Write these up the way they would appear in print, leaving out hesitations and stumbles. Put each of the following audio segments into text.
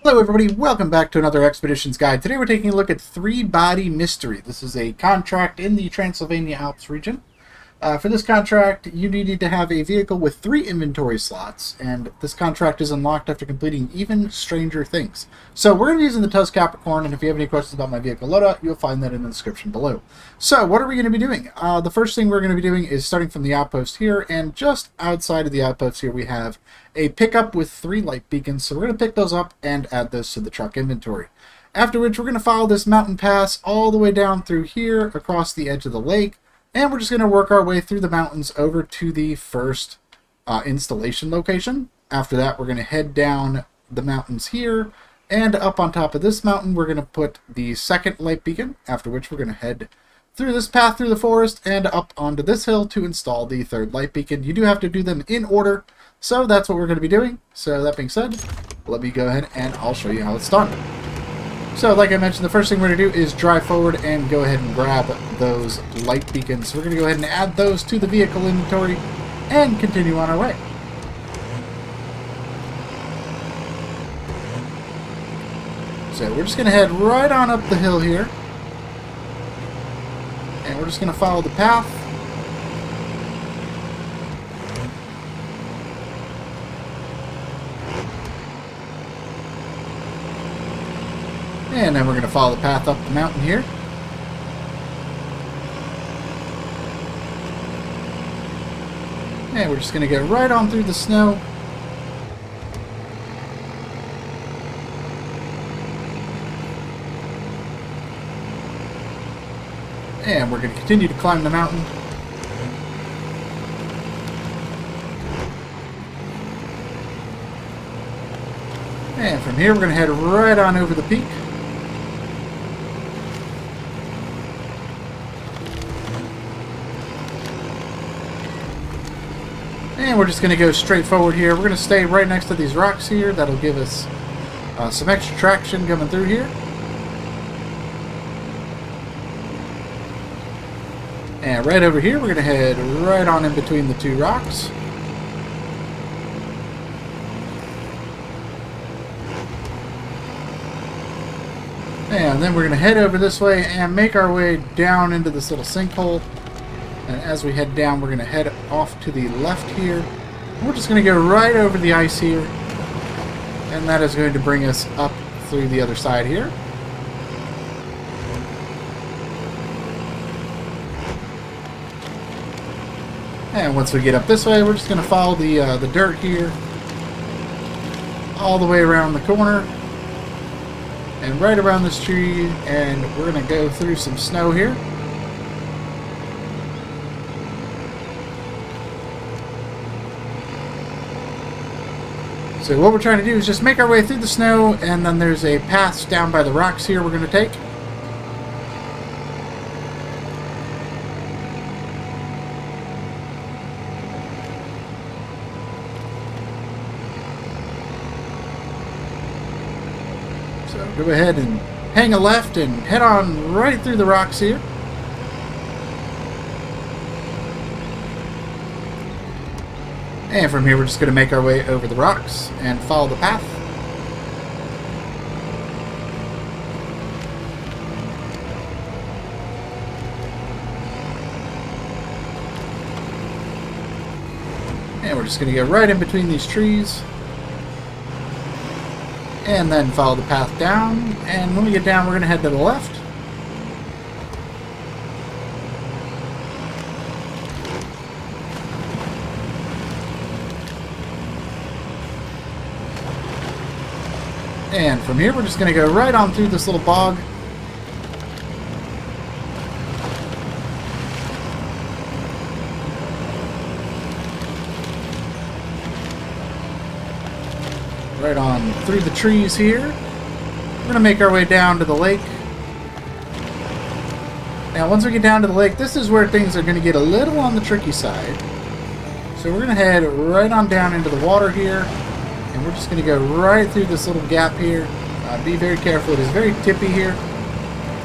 Hello everybody, welcome back to another Expeditions Guide. Today we're taking a look at Three Body Mystery. This is a contract in the Transylvanian Alps region. For this contract, you need to have a vehicle with 3 inventory slots, and this contract is unlocked after completing Even Stranger Things. So we're going to be using the Capricorn, and if you have any questions about my vehicle loadout, you'll find that in the description below. So what are we going to be doing? The first thing we're going to be doing is starting from the outpost here, and just outside of the outpost here we have a pickup with 3 light beacons, so we're going to pick those up and add those to the truck inventory. After which we're going to follow this mountain pass all the way down through here across the edge of the lake, and we're just going to work our way through the mountains over to the first installation location. After that, we're going to head down the mountains here, and up on top of this mountain, we're going to put the second light beacon, after which we're going to head through this path through the forest and up onto this hill to install the third light beacon. You do have to do them in order, so that's what we're going to be doing. So that being said, let me go ahead and I'll show you how it's done. So, like I mentioned, the first thing we're going to do is drive forward and go ahead and grab those light beacons. So we're going to go ahead and add those to the vehicle inventory and continue on our way. So we're just going to head right on up the hill here. And we're just going to follow the path. And then we're going to follow the path up the mountain here. And we're just going to get right on through the snow. And we're going to continue to climb the mountain. And from here we're going to head right on over the peak. And we're just going to go straight forward here. We're going to stay right next to these rocks here. That'll give us some extra traction coming through here. And right over here, we're going to head right on in between the 2 rocks. And then we're going to head over this way and make our way down into this little sinkhole. And as we head down, we're going to head off to the left here. And we're just going to go right over the ice here. And that is going to bring us up through the other side here. And once we get up this way, we're just going to follow the dirt here. All the way around the corner. And right around this tree. And we're going to go through some snow here. So what we're trying to do is just make our way through the snow, and then there's a path down by the rocks here we're going to take. So go ahead and hang a left and head on right through the rocks here. And from here, we're just going to make our way over the rocks and follow the path. And we're just going to go right in between these trees. And then follow the path down. And when we get down, we're going to head to the left. And from here, we're just going to go right on through this little bog. Right on through the trees here. We're going to make our way down to the lake. Now, once we get down to the lake, this is where things are going to get a little on the tricky side. So we're going to head right on down into the water here. And we're just going to go right through this little gap here. Be very careful. It is very tippy here.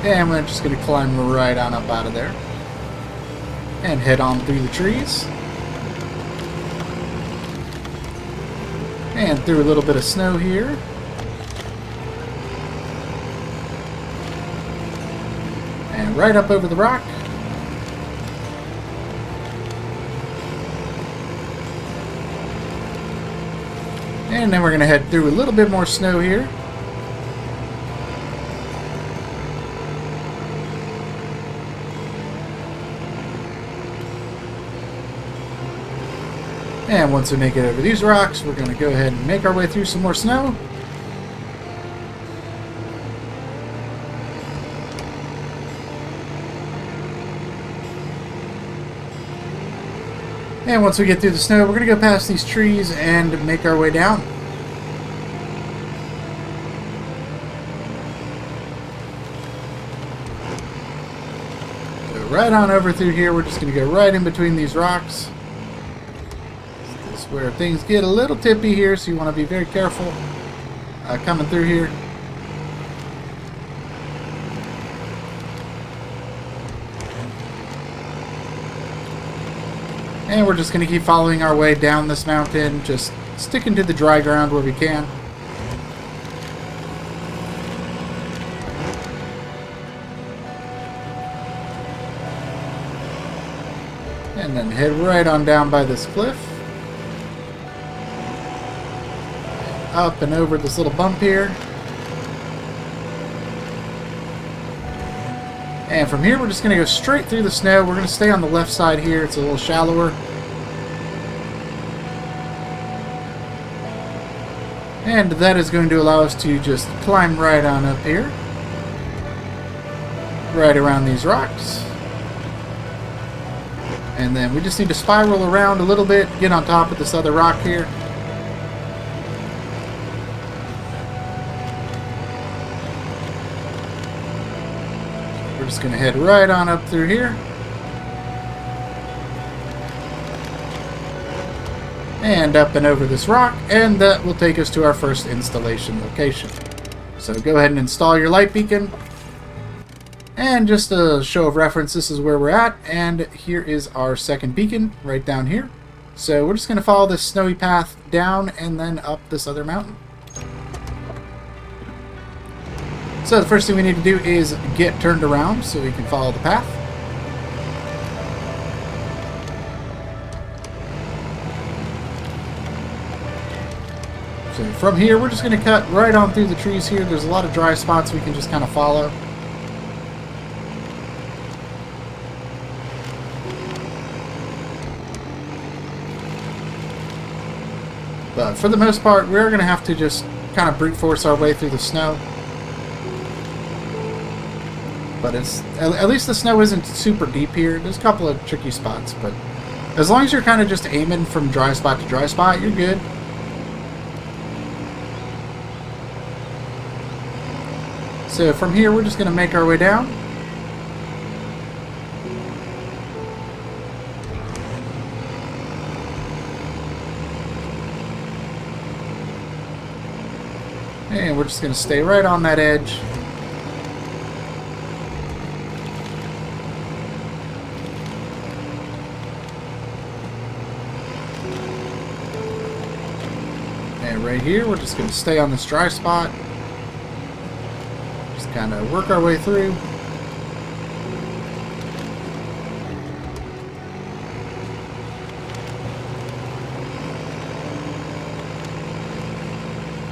And we're just going to climb right on up out of there. And head on through the trees. And through a little bit of snow here. right up over the rock. And then we're going to head through a little bit more snow here. And once we make it over these rocks, we're going to go ahead and make our way through some more snow. And once we get through the snow, we're going to go past these trees and make our way down. So right on over through here, we're just going to go right in between these rocks. This is where things get a little tippy here, so you want to be very careful coming through here. And we're just going to keep following our way down this mountain, just sticking to the dry ground where we can. And then head right on down by this cliff. Up and over this little bump here. And from here, we're just going to go straight through the snow. We're going to stay on the left side here. It's a little shallower. And that is going to allow us to just climb right on up here. Right around these rocks. And then we just need to spiral around a little bit, get on top of this other rock here. We're just going to head right on up through here. And up and over this rock, and that will take us to our first installation location. So go ahead and install your light beacon. And just a show of reference, this is where we're at, and here is our second beacon right down here. So we're just going to follow this snowy path down and then up this other mountain. So the first thing we need to do is get turned around so we can follow the path. So from here, we're just going to cut right on through the trees here. There's a lot of dry spots we can just kind of follow. But for the most part, we're going to have to just kind of brute force our way through the snow. But it's at least the snow isn't super deep here. There's a couple of tricky spots, but as long as you're kind of just aiming from dry spot to dry spot, you're good. So from here, we're just going to make our way down. And we're just going to stay right on that edge. And right here, we're just going to stay on this dry spot. Just kind of work our way through.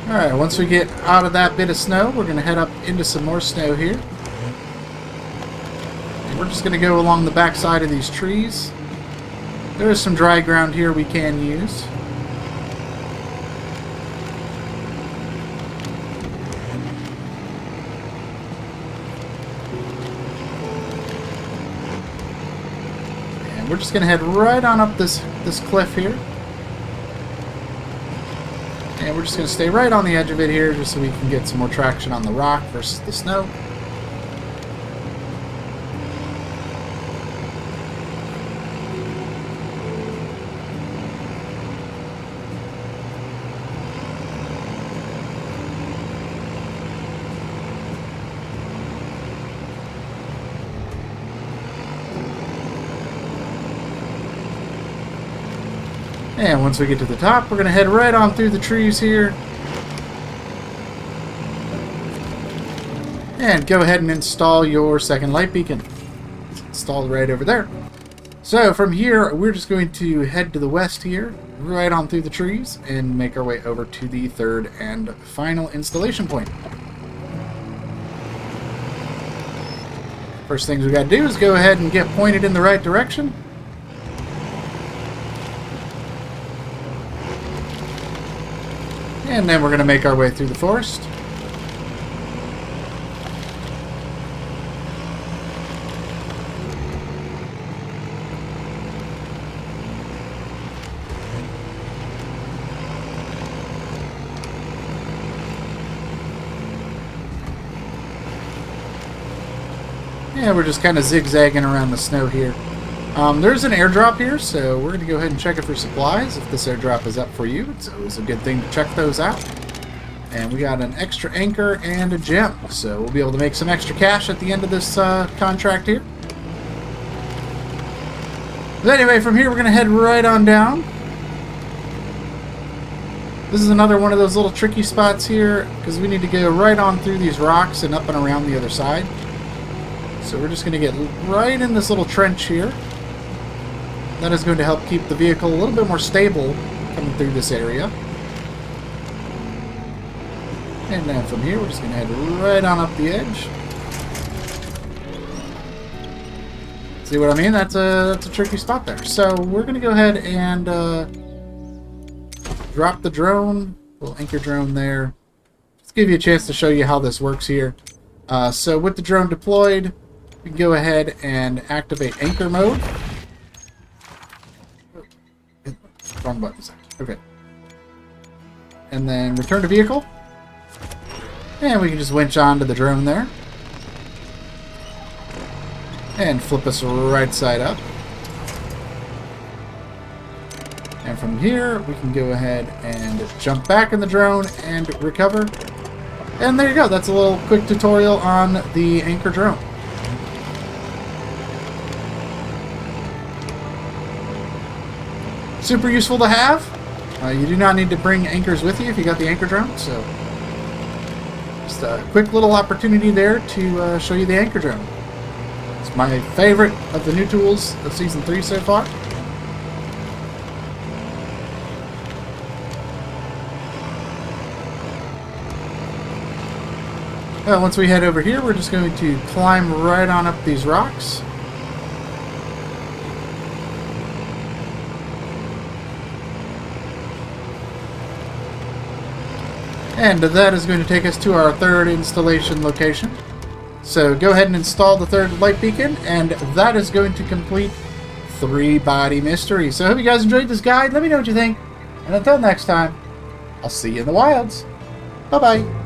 Alright, once we get out of that bit of snow, we're going to head up into some more snow here. And we're just going to go along the back side of these trees. There is some dry ground here we can use. And we're just going to head right on up this cliff here. And we're just going to stay right on the edge of it here just so we can get some more traction on the rock versus the snow. And once we get to the top, we're going to head right on through the trees here. And go ahead and install your second light beacon. installed right over there. So from here, we're just going to head to the west here, right on through the trees, and make our way over to the third and final installation point. First things we got to do is go ahead and get pointed in the right direction. And then we're going to make our way through the forest. Yeah, we're just kind of zigzagging around the snow here. There's an airdrop here, so we're going to go ahead and check it for supplies. If this airdrop is up for you, it's always a good thing to check those out. And we got an extra anchor and a gem, so we'll be able to make some extra cash at the end of this contract here. But anyway, from here we're going to head right on down. This is another one of those little tricky spots here, because we need to go right on through these rocks and up and around the other side. So we're just going to get right in this little trench here. That is going to help keep the vehicle a little bit more stable coming through this area. And then from here, we're just going to head right on up the edge. See what I mean? That's a tricky spot there. So we're going to go ahead and drop the drone. We'll anchor drone there. Just give you a chance to show you how this works here. So with the drone deployed, we can go ahead and activate anchor mode. Wrong button. Okay. And then return to vehicle. And we can just winch onto the drone there. And flip us right side up. And from here, we can go ahead and jump back in the drone and recover. And there you go. That's a little quick tutorial on the anchor drone. Super useful to have. You do not need to bring anchors with you if you got the anchor drone. So just a quick little opportunity there to show you the anchor drone. It's my favorite of the new tools of Season 3 so far. Well, once we head over here, we're just going to climb right on up these rocks. And that is going to take us to our third installation location. So go ahead and install the third light beacon, and that is going to complete 3-body mystery. So I hope you guys enjoyed this guide. Let me know what you think. And until next time, I'll see you in the wilds. Bye-bye.